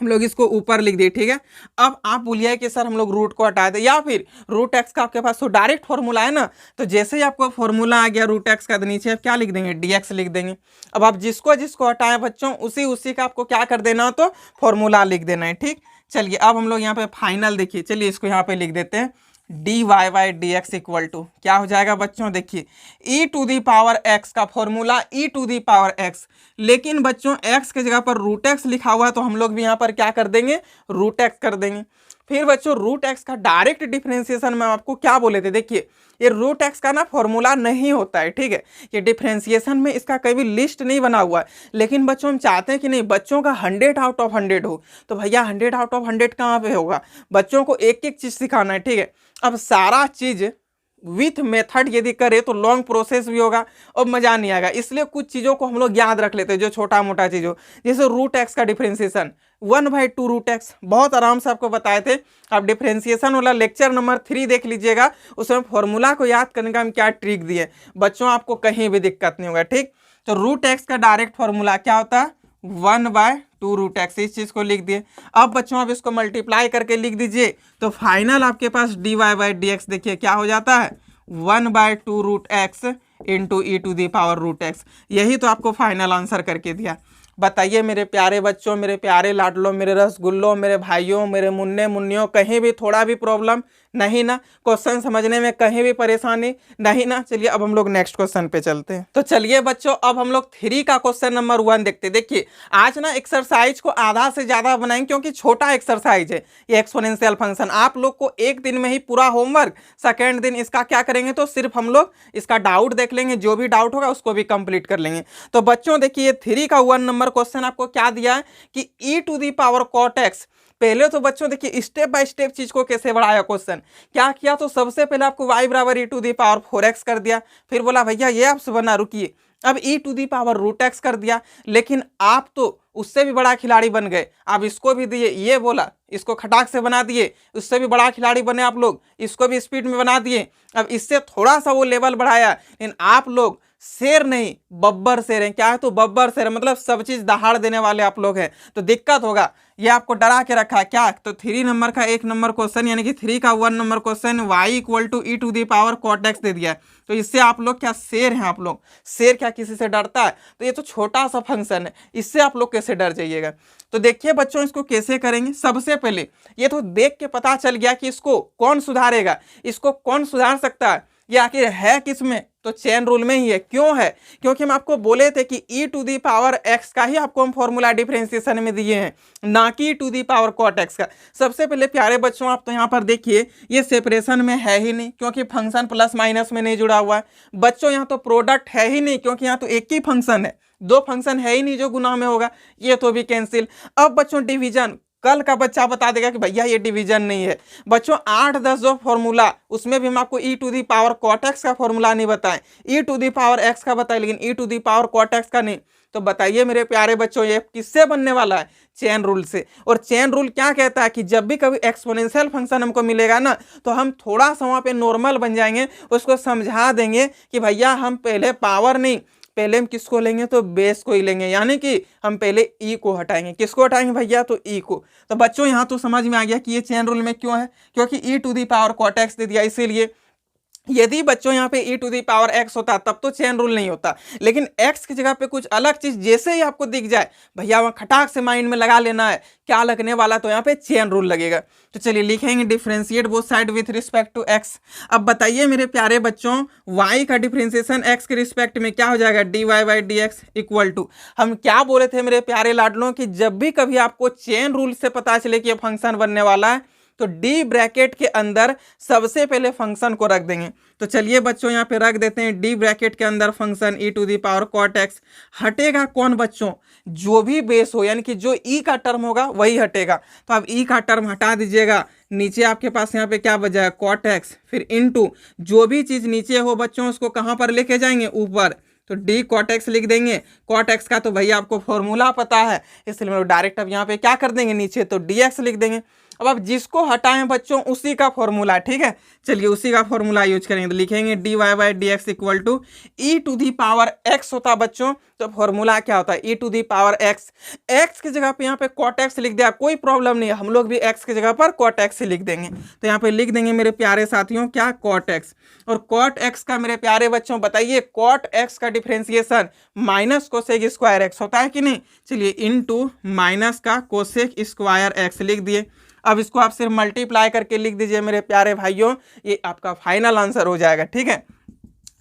हम लोग इसको ऊपर लिख दिए। ठीक है, अब आप बोलिए कि सर हम लोग रूट को हटा दे, या फिर रूट एक्स का आपके पास तो डायरेक्ट फॉर्मूला है ना, तो जैसे ही आपको फॉर्मूला आ गया रूट एक्स का, तो नीचे आप क्या लिख देंगे? dx लिख देंगे। अब आप जिसको जिसको हटाएं बच्चों, उसी का आपको क्या कर देना हो? तो फॉर्मूला लिख देना है। ठीक, चलिए अब हम लोग यहाँ पे फाइनल देखिए, चलिए इसको यहाँ पे लिख देते हैं dy by dx equal to क्या हो जाएगा बच्चों? देखिए e to the power x का formula e to the power x, लेकिन बच्चों x की जगह पर रूट एक्स लिखा हुआ है, तो हम लोग भी यहाँ पर क्या कर देंगे? रूट एक्स कर देंगे। फिर बच्चों रूट एक्स का डायरेक्ट डिफरेंशिएशन में आपको क्या बोले थे, देखिए ये रूट एक्स का ना फॉर्मूला नहीं होता है, ठीक है, ये डिफरेंशिएशन में इसका कभी लिस्ट नहीं बना हुआ है। लेकिन बच्चों हम चाहते हैं कि नहीं बच्चों का 100 आउट ऑफ 100 हो, तो भैया 100 आउट ऑफ 100 कहाँ पे होगा, बच्चों को एक एक चीज सिखाना है, ठीक है। अब सारा चीज विथ मेथड यदि करे तो लॉन्ग प्रोसेस भी होगा और मजा नहीं आएगा, इसलिए कुछ चीजों को हम लोग याद रख लेते हैं जो छोटा मोटा चीज हो, जैसे रूट एक्स का डिफरेंशिएशन 1/2 रूट एक्स बहुत आराम से आपको बताए थे। आप डिफरेंशिएशन वाला लेक्चर नंबर 3 देख लीजिएगा, उसमें फॉर्मूला को याद करने का हम क्या ट्रिक दिए बच्चों, आपको कहीं भी दिक्कत नहीं होगा, ठीक। तो रूट एक्स का डायरेक्ट फॉर्मूला क्या होता है 1/2 रूट एक्स, इस चीज को लिख दिए। अब बच्चों आप इसको मल्टीप्लाई करके लिख दीजिए, तो फाइनल आपके पास dy/dx देखिए क्या हो जाता है 1/2 रूट एक्स इंटू e⁻√x, यही तो आपको फाइनल आंसर करके दिया। बताइए मेरे प्यारे बच्चों, मेरे प्यारे लाडलों, मेरे रसगुल्लों, मेरे भाइयों, मेरे मुन्ने मुन्नियों, कहीं भी थोड़ा भी प्रॉब्लम नहीं ना, क्वेश्चन समझने में कहीं भी परेशानी नहीं ना। चलिए अब हम लोग नेक्स्ट क्वेश्चन पे चलते हैं। तो चलिए बच्चों अब हम लोग 3 का क्वेश्चन नंबर 1 देखते हैं। देखिए आज ना एक्सरसाइज को आधा से ज्यादा बनाएंगे क्योंकि छोटा एक्सरसाइज है ये एक्सपोनेंशियल फंक्शन, आप लोग को एक दिन में ही पूरा होमवर्क, सेकेंड दिन इसका क्या करेंगे तो सिर्फ हम लोग इसका डाउट देख लेंगे, जो भी डाउट होगा उसको भी कंप्लीट कर लेंगे। तो बच्चों देखिए 3 का 1 नंबर क्वेश्चन आपको क्या दिया है कि e⁻cot x, पहले तो बच्चों देखिए स्टेप बाय स्टेप चीज को कैसे बढ़ाया क्वेश्चन, क्या किया तो सबसे पहले आपको y बराबर e⁻4x कर दिया, फिर बोला भैया ये आपसे बना रुकिए, अब e⁻√x कर दिया, लेकिन आप तो उससे भी बड़ा खिलाड़ी बन गए, आप इसको भी दिए, ये बोला इसको खटाक से बना दिए, उससे भी बड़ा खिलाड़ी बने आप लोग, इसको भी स्पीड में बना दिए, अब इससे थोड़ा सा वो लेवल बढ़ाया, लेकिन आप लोग शेर नहीं बब्बर शेर हैं। क्या है तो बब्बर शेर, मतलब सब चीज दहाड़ देने वाले आप लोग हैं, तो दिक्कत होगा, ये आपको डरा के रखा है क्या। तो 3 नंबर का 1 नंबर क्वेश्चन यानी कि 3 का 1 number question y = e⁻cot x दे दिया है, तो इससे आप लोग क्या शेर हैं, आप लोग शेर क्या किसी से डरता है, तो ये तो छोटा सा फंक्शन है, इससे आप लोग कैसे डर जाइएगा। तो देखिए बच्चों इसको कैसे करेंगे, सबसे पहले ये तो देख के पता चल गया कि इसको कौन सुधारेगा, इसको कौन सुधार सकता है, ये आखिर है किसमें, तो चेन रूल में ही है। क्यों है, क्योंकि हम आपको बोले थे कि e⁻x का ही आपको हम फॉर्मूला डिफरेंशिएशन में दिए हैं, ना कि e⁻cot x का। सबसे पहले प्यारे बच्चों आप तो यहाँ पर देखिए ये सेपरेशन में है ही नहीं क्योंकि फंक्शन प्लस माइनस में नहीं जुड़ा हुआ है। बच्चों यहाँ तो प्रोडक्ट है ही नहीं क्योंकि यहाँ तो एक ही फंक्शन है, 2 फंक्शन है ही नहीं जो गुना में होगा, ये तो भी कैंसिल। अब बच्चों डिवीजन, कल का बच्चा बता देगा कि भैया ये डिवीजन नहीं है। बच्चों 8-10 जो फॉर्मूला उसमें भी हम आपको e⁻cot x का फॉर्मूला नहीं बताएं, e⁻x का बताएं, लेकिन e⁻cot x का नहीं। तो बताइए मेरे प्यारे बच्चों ये किससे बनने वाला है, चेन रूल से। और चेन रूल क्या कहता है कि जब भी कभी एक्सपोनेंशियल फंक्शन हमको मिलेगा ना, तो हम थोड़ा सा वहाँ पे नॉर्मल बन जाएंगे, उसको समझा देंगे कि भैया हम पहले पावर नहीं, पहले हम किसको लेंगे तो बेस को ही लेंगे, यानी कि हम पहले ई को हटाएंगे। किसको हटाएंगे भैया तो ई को। तो बच्चों यहाँ तो समझ में आ गया कि ये चेन रूल में क्यों है, क्योंकि e⁻cot x दे दिया इसीलिए। यदि बच्चों यहाँ पे e⁻x होता तब तो चेन रूल नहीं होता, लेकिन x की जगह पे कुछ अलग चीज जैसे ही आपको दिख जाए भैया वहाँ खटाक से माइंड में लगा लेना है क्या लगने वाला, तो यहाँ पे चेन रूल लगेगा। तो चलिए लिखेंगे differentiate both side with respect to x। अब बताइए मेरे प्यारे बच्चों y का डिफरेंशिएशन x के रिस्पेक्ट में क्या हो जाएगा dy/dx इक्वल टू, हम क्या बोले थे मेरे प्यारे लाडलों कि जब भी कभी आपको चेन रूल से पता चले कि ये फंक्शन बनने वाला है तो डी ब्रैकेट के अंदर सबसे पहले फंक्शन को रख देंगे। तो चलिए बच्चों यहाँ पे रख देते हैं डी ब्रैकेट के अंदर फंक्शन e⁻cot x। हटेगा कौन बच्चों, जो भी बेस हो, यानी कि जो ई का टर्म होगा वही हटेगा। तो अब ई का टर्म हटा दीजिएगा, नीचे आपके पास यहाँ पे क्या बचा है cot x, फिर इनटू जो भी चीज नीचे हो बच्चों उसको कहाँ पर लेके जाएंगे ऊपर, तो डी cot x लिख देंगे। cot x का तो भैया आपको फॉर्मूला पता है, इसलिए हम लोग डायरेक्ट अब यहाँ पे क्या कर देंगे नीचे तो dx लिख देंगे। अब आप जिसको हटाएं बच्चों उसी का फॉर्मूला, ठीक है, चलिए उसी का फॉर्मूला यूज करेंगे। तो लिखेंगे dy/dx इक्वल टू e⁻x होता बच्चों, तो फॉर्मूला क्या होता है e⁻x। x की जगह पे यहाँ पे cot x लिख दिया, कोई प्रॉब्लम नहीं है, हम लोग भी x की जगह पर cot x लिख देंगे। तो यहाँ पे लिख देंगे मेरे प्यारे साथियों क्या cot x। और cot x का मेरे प्यारे बच्चों बताइए cot x का differentiation minus cosec square x होता है कि नहीं, चलिए इनटू माइनस का कोसेक स्क्वायर x लिख दिए। अब इसको आप सिर्फ मल्टीप्लाई करके लिख दीजिए मेरे प्यारे भाइयों, ये आपका फाइनल आंसर हो जाएगा, ठीक है।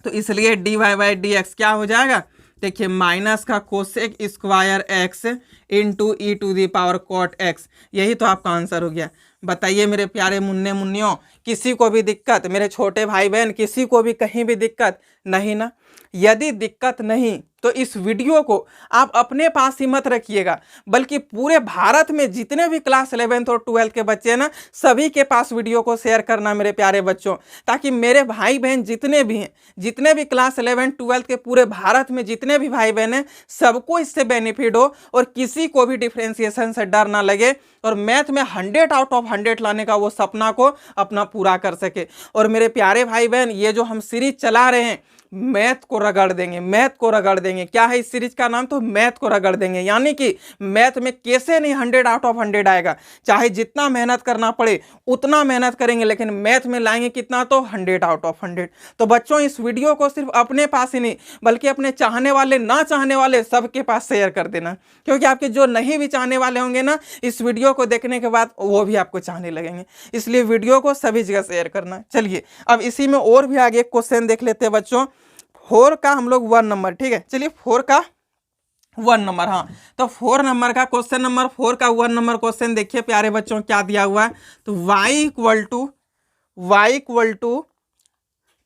तो इसलिए dy/dx क्या हो जाएगा, देखिए माइनस का cosec square x into e⁻cot x, यही तो आपका आंसर हो गया। बताइए मेरे प्यारे मुन्ने मुन्नियों, किसी को भी दिक्कत, मेरे छोटे भाई बहन किसी को भी कहीं भी दिक्कत नहीं ना? यदि दिक्कत नहीं तो इस वीडियो को आप अपने पास ही मत रखिएगा, बल्कि पूरे भारत में जितने भी क्लास 11th और 12th के बच्चे हैं ना, सभी के पास वीडियो को शेयर करना मेरे प्यारे बच्चों, ताकि मेरे भाई बहन जितने भी हैं, जितने भी क्लास 11th 12th के पूरे भारत में जितने भी भाई बहन हैं, सबको इससे बेनिफिट हो और किसी को भी डिफ्रेंसिएशन से डर ना लगे और मैथ में 100 आउट ऑफ 100 लाने का वो सपना को अपना पूरा कर सके। और मेरे प्यारे भाई बहन, ये जो हम सीरीज चला रहे हैं, मैथ को रगड़ देंगे, मैथ को रगड़ देंगे। क्या है इस सीरीज का नाम? तो मैथ को रगड़ देंगे, यानी कि मैथ में कैसे नहीं 100 आउट ऑफ 100 आएगा, चाहे जितना मेहनत करना पड़े उतना मेहनत करेंगे, लेकिन मैथ में लाएंगे कितना? तो 100 आउट ऑफ 100। तो बच्चों, इस वीडियो को सिर्फ अपने पास ही नहीं, बल्कि अपने चाहने वाले, ना चाहने वाले, सबके पास शेयर कर देना, क्योंकि आपके जो नहीं भी चाहने वाले होंगे ना, इस वीडियो को देखने के बाद वो भी आपको चाहने लगेंगे। इसलिए वीडियो को सभी जगह शेयर करना। चलिए अब इसी में और भी आगे क्वेश्चन देख लेते हैं बच्चों। 4 का हम लोग 1 नंबर, ठीक है, चलिए 4 का 1 नंबर, हाँ, तो 4 नंबर का क्वेश्चन नंबर 4 का 1 नंबर क्वेश्चन देखिए प्यारे बच्चों, क्या दिया हुआ है। तो y equal to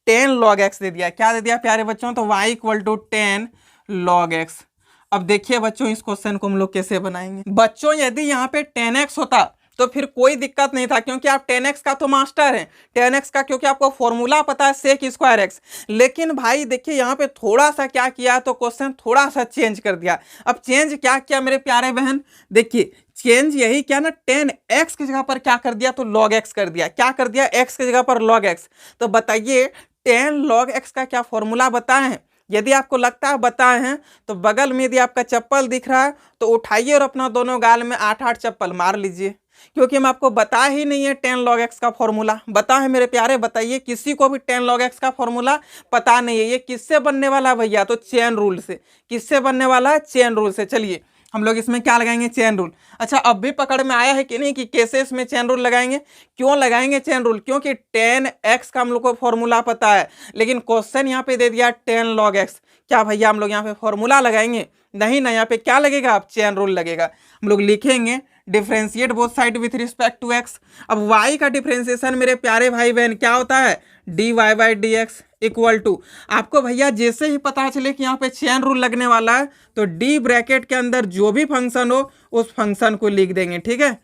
10 log x दे दिया। क्या दे दिया प्यारे बच्चों? तो y equal to 10 log x। अब देखिए बच्चों, इस क्वेश्चन को हम लोग कैसे बनाएंगे। बच्चों, यदि यहाँ पे 10x होता तो फिर कोई दिक्कत नहीं था, क्योंकि आप 10x का तो मास्टर हैं, 10x का, क्योंकि आपको फॉर्मूला पता है सेक स्क्वायर x। लेकिन भाई देखिए यहाँ पे थोड़ा सा क्या किया, तो क्वेश्चन थोड़ा सा चेंज कर दिया। अब चेंज क्या किया मेरे प्यारे बहन? देखिए चेंज यही क्या ना, 10x की जगह पर क्या कर दिया? तो log x कर दिया। क्या कर दिया? x की जगह पर log x। तो बताइए 10 log x का क्या फॉर्मूला बताए हैं? यदि आपको लगता है बताए हैं, तो बगल में यदि आपका चप्पल दिख रहा है तो उठाइए और अपना दोनों गाल में 8-8 चप्पल मार लीजिए, क्योंकि हम आपको बता ही नहीं है 10 log x का फॉर्मूला। बता है मेरे प्यारे? बताइए, किसी को भी 10 log x का फॉर्मूला पता नहीं है। ये किससे बनने वाला है भैया? तो चेन रूल से। किससे बनने वाला है? चेन रूल से। चलिए हम लोग इसमें क्या लगाएंगे? Chain rule. अच्छा, अब भी पकड़ में आया है कि नहीं कि कैसे इसमें चेन रूल लगाएंगे? क्यों लगाएंगे चेन रूल? क्योंकि 10x का हम लोग को फॉर्मूला पता है, लेकिन क्वेश्चन यहाँ पे दे दिया 10 log x। क्या भैया हम लोग यहाँ पे फॉर्मूला लगाएंगे? नहीं ना, यहाँ पे क्या लगेगा? आप चेन रूल लगेगा। हम लोग लिखेंगे differentiate both side with respect to x। अब y का डिफ्रेंशिएशन मेरे प्यारे भाई बहन क्या होता है? dy by d x equal to, आपको भैया जैसे ही पता चले कि यहाँ पे चेन रूल लगने वाला है, तो d ब्रैकेट के अंदर जो भी फंक्शन हो उस फंक्शन को लिख देंगे, ठीक है।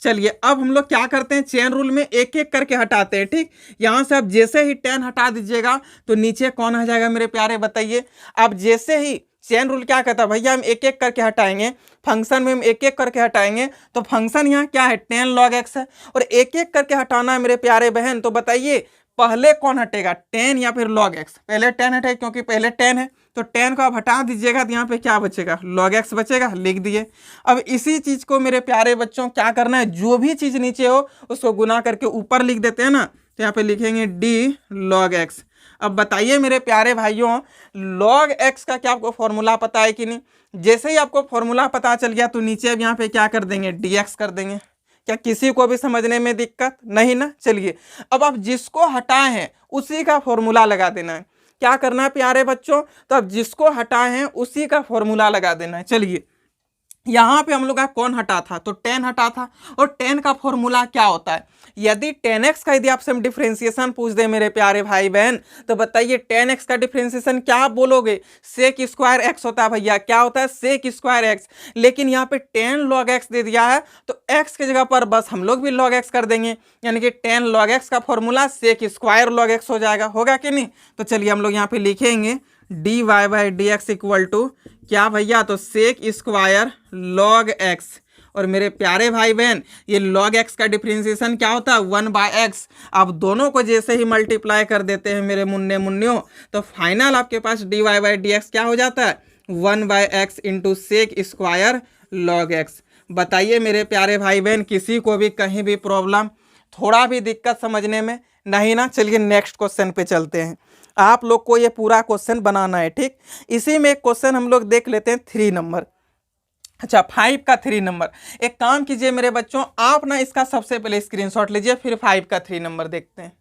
चलिए अब हम लोग क्या करते हैं, चेन रूल में एक एक करके हटाते हैं, ठीक। यहाँ से आप जैसे ही 10 हटा दीजिएगा तो नीचे कौन आ जाएगा मेरे प्यारे? बताइए। आप जैसे ही चेन रूल क्या कहता है भैया, हम एक एक करके हटाएंगे, फंक्शन में हम एक एक करके हटाएंगे, तो फंक्शन यहाँ क्या है? 10 log x है, और एक एक करके हटाना है मेरे प्यारे बहन। तो बताइए पहले कौन हटेगा, 10 या फिर log x? पहले 10 हटे, क्योंकि पहले 10 है, तो 10 को आप हटा दीजिएगा तो यहाँ पे क्या बचेगा? log x बचेगा, लिख दिए। अब इसी चीज को मेरे प्यारे बच्चों क्या करना है, जो भी चीज नीचे हो उसको गुना करके ऊपर लिख देते हैं ना, तो यहाँ पे लिखेंगे d log x। अब बताइए मेरे प्यारे भाइयों, log x का क्या आपको फॉर्मूला पता है कि नहीं? जैसे ही आपको फॉर्मूला पता चल गया तो नीचे अब यहाँ पे क्या कर देंगे? dx कर देंगे। क्या किसी को भी समझने में दिक्कत नहीं ना? चलिए अब आप जिसको हटाए हैं उसी का फॉर्मूला लगा देना है। क्या करना है प्यारे बच्चों? तो अब जिसको हटाए हैं उसी का फॉर्मूला लगा देना है। चलिए यहाँ पे हम लोग का कौन हटा था? तो 10 हटा था, और 10 का फॉर्मूला क्या होता है? यदि 10x का यदि आपसे हम डिफरेंशिएशन पूछ दे मेरे प्यारे भाई बहन, तो बताइए 10x का डिफरेंशिएशन क्या आप बोलोगे? सेक स्क्वायर x होता है भैया। क्या होता है? Sec square x। लेकिन यहाँ पे 10 log x दे दिया है, तो x की जगह पर बस हम लोग भी log x कर देंगे, यानी कि 10 log x का formula sec square log x हो जाएगा। होगा कि नहीं? तो चलिए हम लोग यहाँ पे लिखेंगे dy by d x equal to क्या भैया? तो सेक स्क्वायर log x। और मेरे प्यारे भाई बहन, ये log x का डिफरेंशिएशन क्या होता है? 1/x। आप दोनों को जैसे ही मल्टीप्लाई कर देते हैं मेरे मुन्ने मुन्नियों, तो फाइनल आपके पास dy बाई डी एक्स क्या हो जाता है? 1/x into sec square log x। बताइए मेरे प्यारे भाई बहन, किसी को भी कहीं भी प्रॉब्लम, थोड़ा भी दिक्कत समझने में नहीं ना? चलिए नेक्स्ट क्वेश्चन पे चलते हैं। आप लोग को ये पूरा क्वेश्चन बनाना है, ठीक। इसी में एक क्वेश्चन हम लोग देख लेते हैं 3 नंबर। अच्छा 5 का 3 नंबर। एक काम कीजिए मेरे बच्चों, आप ना इसका सबसे पहले स्क्रीनशॉट लीजिए, फिर 5 का 3 नंबर देखते हैं।